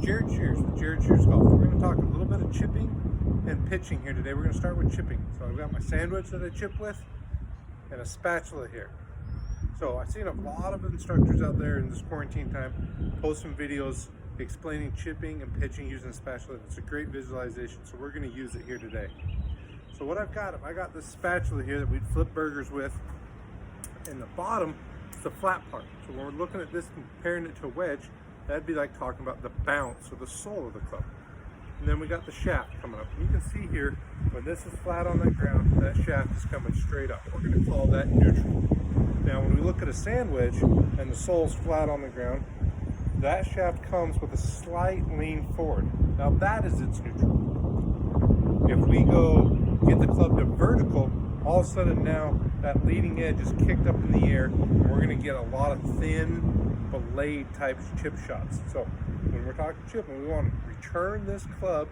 Jared Shears with Jared Shears Golf. We're going to talk a little bit of chipping and pitching here today. We're going to start with chipping. So I've got my sandwich that I chip with and a spatula here. So I've seen a lot of instructors out there in this quarantine time post some videos explaining chipping and pitching using a spatula. It's a great visualization, so we're going to use it here today. So what I got this spatula here that we'd flip burgers with, and the bottom is the flat part. So when we're looking at this, comparing it to a wedge, that'd be like talking about the bounce or the sole of the club. And then we got the shaft coming up. You can see here, when this is flat on the ground, that shaft is coming straight up. We're going to call that neutral. Now when we look at a sand wedge and the sole's flat on the ground, that shaft comes with a slight lean forward. Now that is its neutral. If we go get the club to vertical, all of a sudden now that leading edge is kicked up in the air, and we're going to get a lot of thin blade type chip shots. So when we're talking chipping, we want to return this club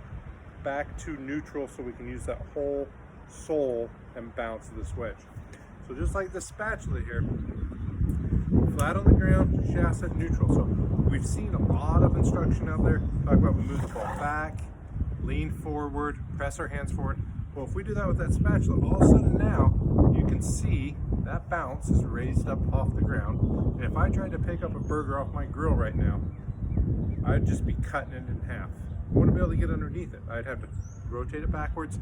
back to neutral so we can use that whole sole and bounce of this wedge. So just like the spatula here, flat on the ground, shaft at neutral. So we've seen a lot of instruction out there talk about we move the ball back, lean forward, press our hands forward. Well, if we do that with that spatula, all of a sudden now you can see that bounce is raised up off the ground. And if I tried to pick up a burger off my grill right now, I'd just be cutting it in half. I wouldn't be able to get underneath it. I'd have to rotate it backwards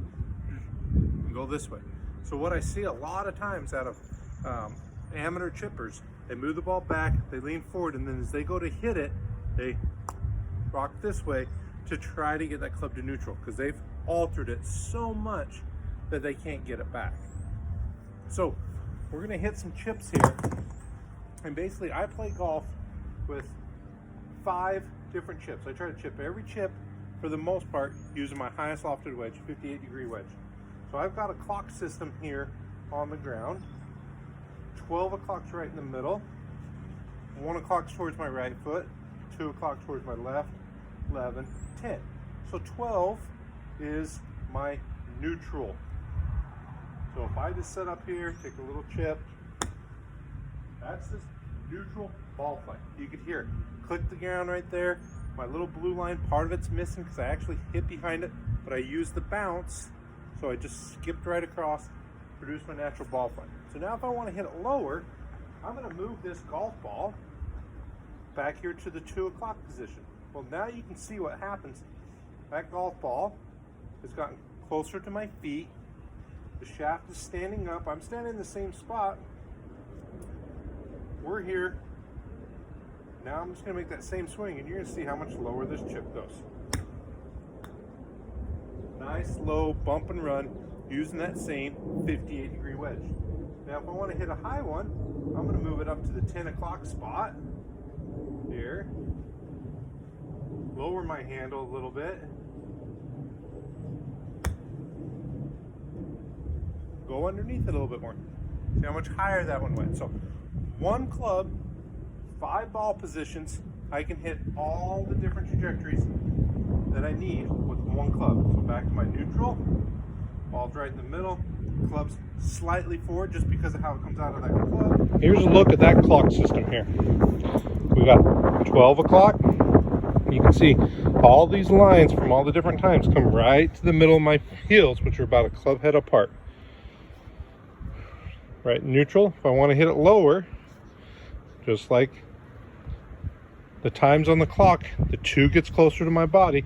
and go this way. So what I see a lot of times out of amateur chippers, they move the ball back, they lean forward, and then as they go to hit it, they rock this way to try to get that club to neutral, because they've altered it so much that they can't get it back. So we're gonna hit some chips here, and basically I play golf with 5 different chips. I try to chip every chip for the most part using my highest lofted wedge, 58-degree wedge. So I've got a clock system here on the ground. 12 o'clock's right in the middle, 1 o'clock's towards my right foot, 2 o'clock towards my left, 11, 10. So 12 is my neutral. So if I just set up here, take a little chip, that's this neutral ball flight. You could hear it click the ground right there. My little blue line, part of it's missing because I actually hit behind it, but I used the bounce, so I just skipped right across, produced my natural ball flight. So now if I want to hit it lower, I'm going to move this golf ball back here to the 2 o'clock position. Well, now you can see what happens. That golf ball has gotten closer to my feet. The shaft is standing up. I'm standing in the same spot. We're here. Now I'm just going to make that same swing, and you're going to see how much lower this chip goes. Nice low bump and run using that same 58-degree wedge. Now if I want to hit a high one, I'm going to move it up to the 10 o'clock spot here. Lower my handle a little bit. Go underneath it a little bit more. See how much higher that one went. So 1 club, 5 ball positions. I can hit all the different trajectories that I need with 1 club. So back to my neutral, ball's right in the middle, club's slightly forward just because of how it comes out of that club. Here's a look at that clock system here. We got 12 o'clock. You can see all these lines from all the different times come right to the middle of my heels, which are about a club head apart. Right, neutral. If I want to hit it lower, just like the times on the clock, the 2 gets closer to my body.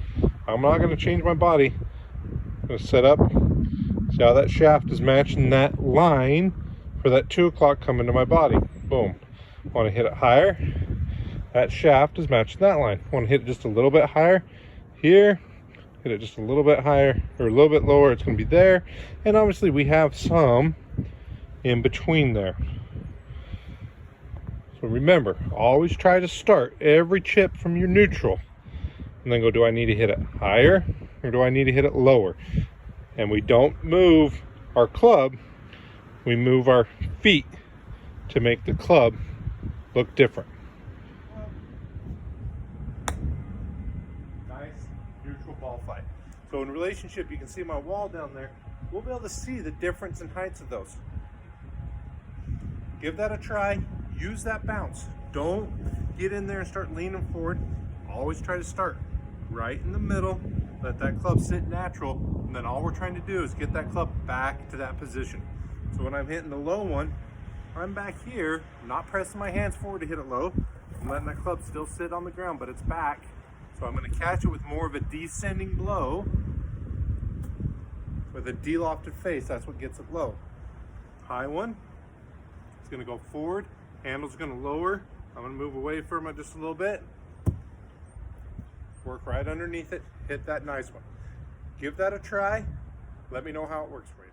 I'm not going to change my body. I'm going to set up. See how that shaft is matching that line for that 2 o'clock coming to my body. Boom. Want to hit it higher. That shaft is matching that line. Want to hit it just a little bit higher here. Hit it just a little bit higher or a little bit lower. It's going to be there. And obviously we have some in between there. So remember, always try to start every chip from your neutral and then go, do I need to hit it higher or do I need to hit it lower? And we don't move our club, we move our feet to make the club look different. Nice neutral ball flight. So in relationship, you can see my wall down there. We'll be able to see the difference in heights of those. Give that a try. Use that bounce. Don't get in there and start leaning forward. Always try to start right in the middle, let that club sit natural, and then all we're trying to do is get that club back to that position. So when I'm hitting the low one, I'm back here, not pressing my hands forward to hit it low. I'm letting that club still sit on the ground, but it's back. So I'm gonna catch it with more of a descending blow. With a de-lofted face, that's what gets it low. High one, it's gonna go forward, handle's gonna lower. I'm gonna move away from it just a little bit. Work right underneath it, hit that nice one. Give that a try. Let me know how it works for you.